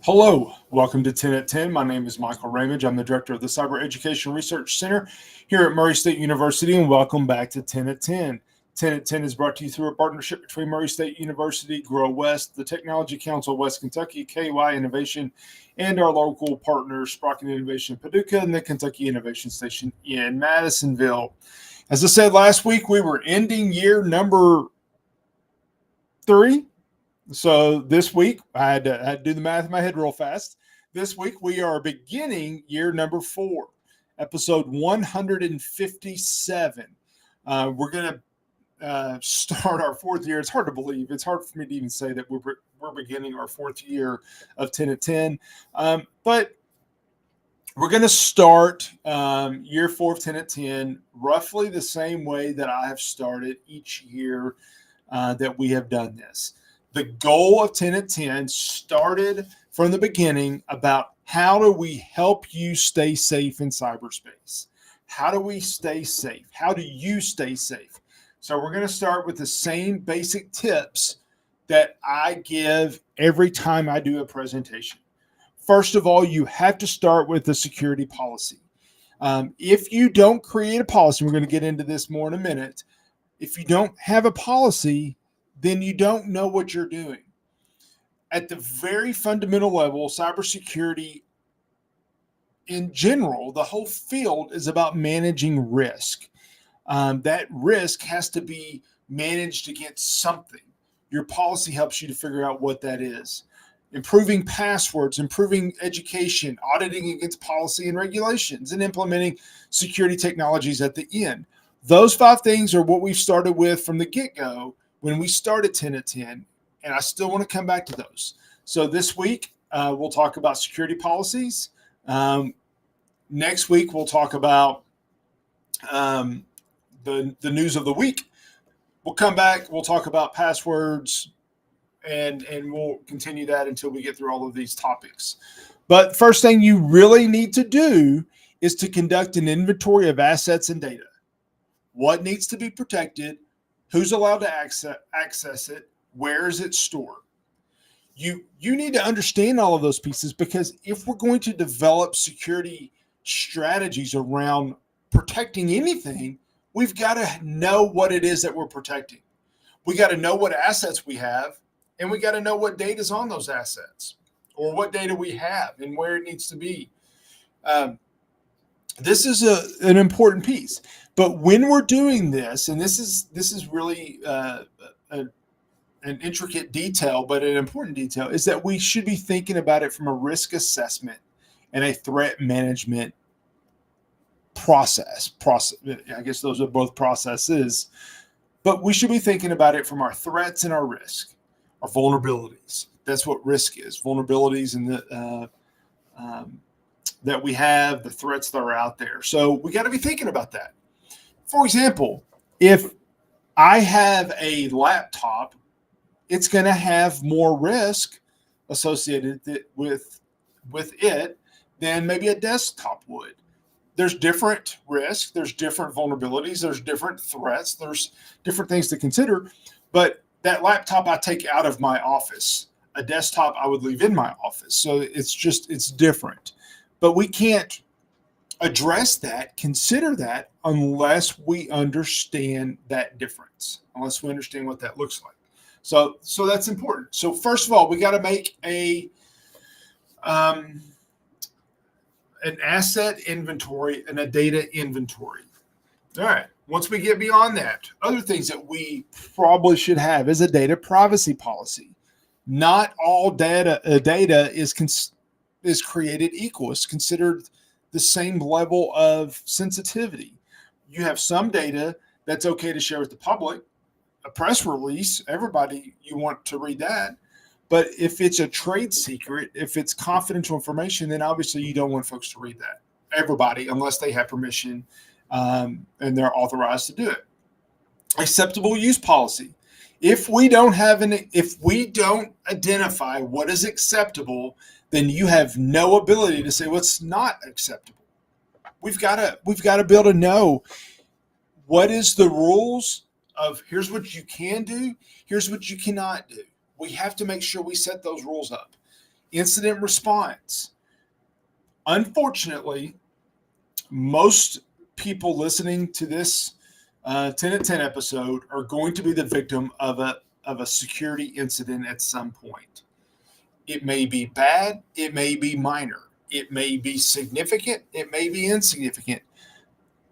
Hello, welcome to 10 at 10. My name is Michael Ramage. I'm the director of the Cyber Education Research Center here at Murray State University, and welcome back to 10 at 10. 10 at 10 is brought to you through a partnership between Murray State University, Grow West, the Technology Council of West Kentucky, KY Innovation, and our local partners, Sprocket Innovation in Paducah and the Kentucky Innovation Station in Madisonville. As I said last week, we were ending year number 3. So this week, I had to do the math in my head real fast. This week, we are beginning year number 4, episode 157. We're going to start our 4th year. It's hard to believe. It's hard for me to even say that we're beginning our 4th year of 10 at 10. But we're going to start year 4 of 10 at 10 roughly the same way that I have started each year that we have done this. The goal of 10 at 10 started from the beginning about how do we help you stay safe in cyberspace? How do we stay safe? How do you stay safe? So we're going to start with the same basic tips that I give every time I do a presentation. First of all, you have to start with the security policy. If you don't create a policy, we're going to get into this more in a minute. If you don't have a policy, then you don't know what you're doing. At the very fundamental level, cybersecurity in general, the whole field is about managing risk. That risk has to be managed against something. Your policy helps you to figure out what that is. Improving passwords, improving education, auditing against policy and regulations, and implementing security technologies at the end. Those 5 things are what we've started with from the get-go when we started 10 at 10, and I still want to come back to those. So this week, we'll talk about security policies. Next week, we'll talk about the news of the week. We'll come back, we'll talk about passwords, and we'll continue that until we get through all of these topics. But first thing you really need to do is to conduct an inventory of assets and data. What needs to be protected? Who's allowed to access it? Where is it stored? You need to understand all of those pieces, because if we're going to develop security strategies around protecting anything, we've got to know what it is that we're protecting. We got to know what assets we have, and we got to know what data is on those assets, or what data we have and where it needs to be. This is an important piece. But when we're doing this, and this is really an intricate detail, but an important detail, is that we should be thinking about it from a risk assessment and a threat management process. I guess those are both processes, but we should be thinking about it from our threats and our risk, our vulnerabilities. That's what risk is: vulnerabilities and the that we have, the threats that are out there. So we got to be thinking about that. For example, if I have a laptop, it's going to have more risk associated with it than maybe a desktop would. There's different risks, there's different vulnerabilities, there's different threats, there's different things to consider. But that laptop I take out of my office, a desktop I would leave in my office. So it's different. But we can't address that, consider that, unless we understand that difference, unless we understand what that looks like. So that's important. So first of all, we got to make an asset inventory and a data inventory. All right. Once we get beyond that, other things that we probably should have is a data privacy policy. Not all data is created equal. It's considered the same level of sensitivity. You have some data that's okay to share with the public. A press release, everybody, you want to read that. But if it's a trade secret, if it's confidential information, then obviously you don't want folks to read that. Everybody, unless they have permission and they're authorized to do it. Acceptable use policy. If we don't identify what is acceptable, then you have no ability to say what's not acceptable. We've got to be able to know what is the rules of here's what you can do, here's what you cannot do. We have to make sure we set those rules up. incident response. Unfortunately, most people listening to this 10 at 10 episode are going to be the victim of a security incident at some point. It may be bad, it may be minor, it may be significant, it may be insignificant.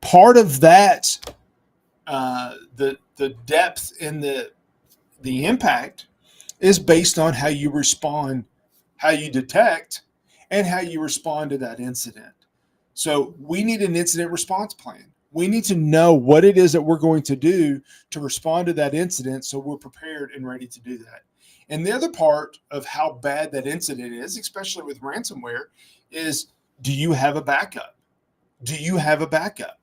Part of that, the depth and the impact is based on how you respond, how you detect, and how you respond to that incident. So we need an incident response plan. We need to know what it is that we're going to do to respond to that incident so we're prepared and ready to do that. And the other part of how bad that incident is, especially with ransomware, is do you have a backup? Do you have a backup?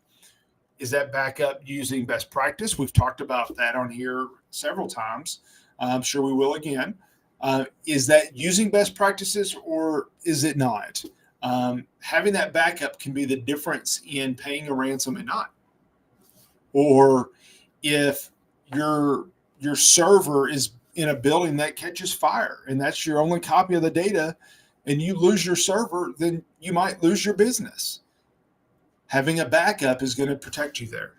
Is that backup using best practice? We've talked about that on here several times. I'm sure we will again. Is that using best practices or is it not? Having that backup can be the difference in paying a ransom and not. Or if your server is in a building that catches fire and that's your only copy of the data and you lose your server, then you might lose your business. Having a backup is going to protect you there.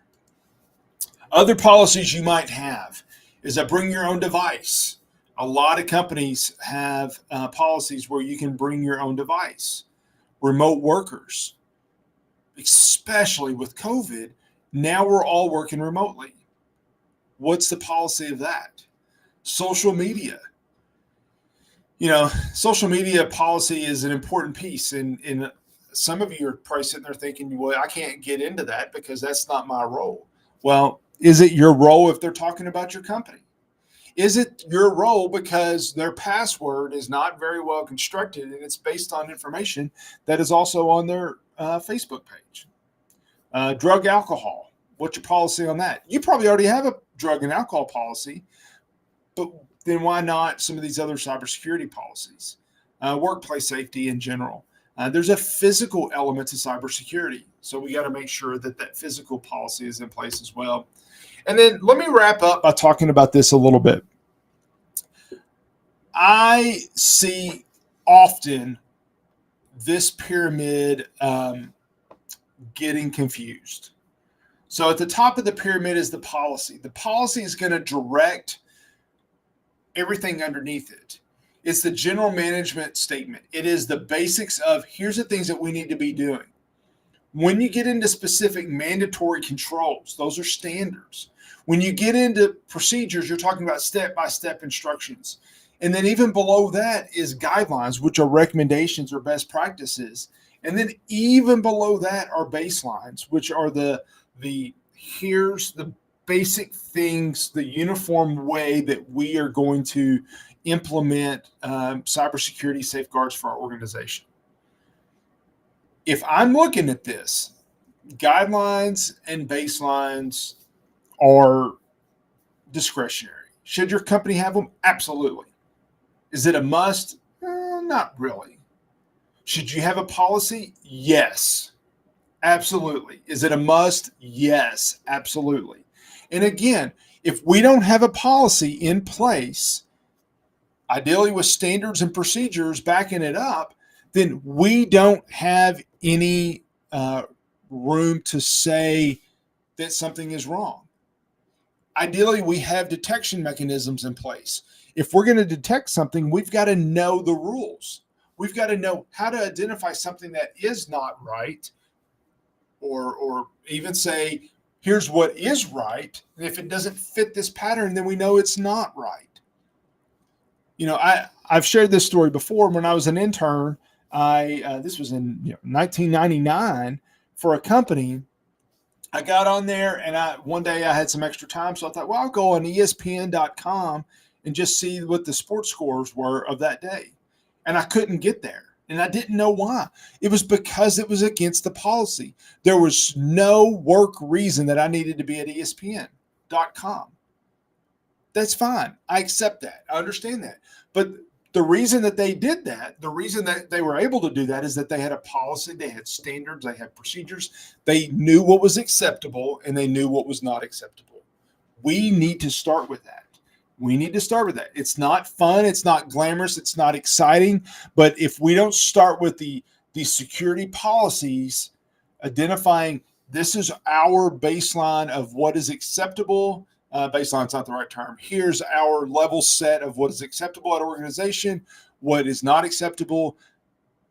Other policies you might have is that bring your own device. A lot of companies have policies where you can bring your own device. Remote workers, especially with COVID, now we're all working remotely. What's the policy of that? Social media. Social media policy is an important piece. And some of you are probably sitting there thinking, well, I can't get into that because that's not my role. Well, is it your role if they're talking about your company? Is it your role because their password is not very well constructed and it's based on information that is also on their Facebook page? Drug, alcohol. What's your policy on that? You probably already have a drug and alcohol policy, but then why not some of these other cybersecurity policies? Workplace safety in general. There's a physical element to cybersecurity, so we got to make sure that physical policy is in place as well. And then let me wrap up by talking about this a little bit. I see often this pyramid getting confused. So at the top of the pyramid is the policy. The policy is going to direct everything underneath it. It's the general management statement. It is the basics of here's the things that we need to be doing. When you get into specific mandatory controls, those are standards. When you get into procedures, you're talking about step-by-step instructions. And then even below that is guidelines, which are recommendations or best practices. And then even below that are baselines, which are the here's the basic things, the uniform way that we are going to implement cybersecurity safeguards for our organization. If I'm looking at this, guidelines and baselines are discretionary. Should your company have them? Absolutely. Is it a must? Not really. Should you have a policy? Yes, absolutely. Is it a must? Yes, absolutely. And again, if we don't have a policy in place, ideally with standards and procedures backing it up, then we don't have any room to say that something is wrong. Ideally, we have detection mechanisms in place. If we're going to detect something, we've got to know the rules. We've got to know how to identify something that is not right, or even say, here's what is right. And if it doesn't fit this pattern, then we know it's not right. I've shared this story before. When I was an intern, this was in 1999 for a company. I got on there and one day I had some extra time. So I thought, well, I'll go on ESPN.com and just see what the sports scores were of that day. And I couldn't get there. And I didn't know why. It was because it was against the policy. There was no work reason that I needed to be at ESPN.com. That's fine. I accept that. I understand that. But the reason that they did that, the reason that they were able to do that is that they had a policy, they had standards, they had procedures. They knew what was acceptable and they knew what was not acceptable. We need to start with that. We need to start with that. It's not fun. It's not glamorous. It's not exciting. But if we don't start with the security policies, identifying this is our baseline of what is acceptable. Baseline is not the right term. Here's our level set of what is acceptable at organization, what is not acceptable.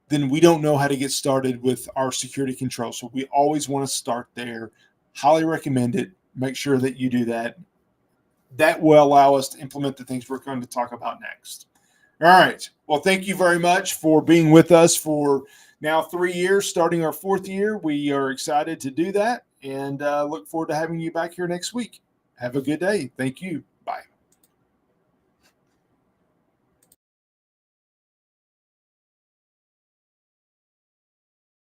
Then we don't know how to get started with our security control. So we always want to start there. Highly recommend it. Make sure that you do that. That will allow us to implement the things we're going to talk about next. All right. Well, thank you very much for being with us for now 3 years, starting our 4th year. We are excited to do that and look forward to having you back here next week. Have a good day. Thank you.